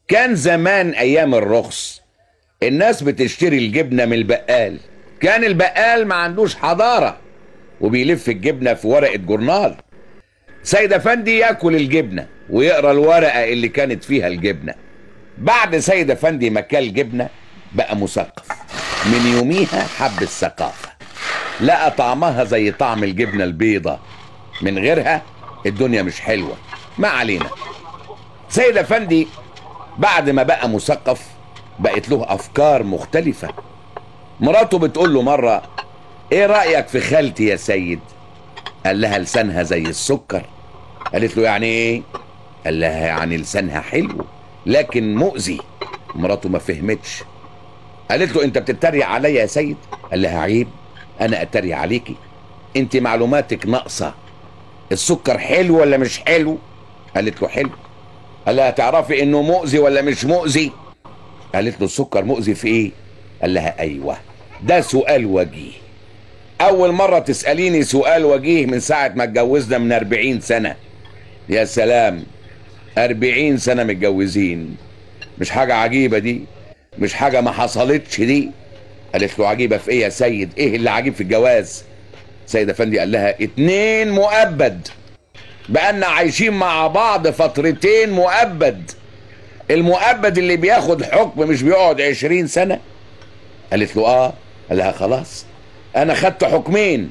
كان زمان ايام الرخص الناس بتشتري الجبنة من البقال. كان البقال ما عندوش حضارة وبيلف الجبنة في ورقة جورنال. سيد افندي ياكل الجبنة ويقرا الورقة اللي كانت فيها الجبنة. بعد سيد افندي ما كل جبنة بقى مثقف. من يوميها حب الثقافة، لقى طعمها زي طعم الجبنة البيضة، من غيرها الدنيا مش حلوة. ما علينا. سيد افندي بعد ما بقى مثقف بقت له افكار مختلفة. مراته بتقول له مرة: ايه رأيك في خالتي يا سيد؟ قال لها: لسانها زي السكر. قالت له: يعني ايه؟ قال لها: يعني لسانها حلو لكن مؤذي. مراته ما فهمتش، قالت له: انت بتتريق عليا يا سيد؟ قال لها: عيب انا اتريق عليكي، انت معلوماتك ناقصة. السكر حلو ولا مش حلو؟ قالت له: حلو. قال لها: تعرفي انه مؤذي ولا مش مؤذي؟ قالت له: السكر مؤذي في ايه؟ قال لها: ايوه، ده سؤال وجيه. اول مرة تسأليني سؤال وجيه من ساعة ما اتجوزنا من 40 سنة. يا سلام، 40 سنة متجوزين، مش حاجة عجيبة دي؟ مش حاجة ما حصلتش دي؟ قالت له: عجيبة في ايه يا سيد؟ ايه اللي عجيب في الجواز؟ سيد افندي قال لها: 2 مؤبد، بقالنا عايشين مع بعض فترتين مؤبد. المؤبد اللي بياخد حكم مش بيقعد 20 سنة؟ قالت له: اه. قال لها: خلاص انا خدت حكمين.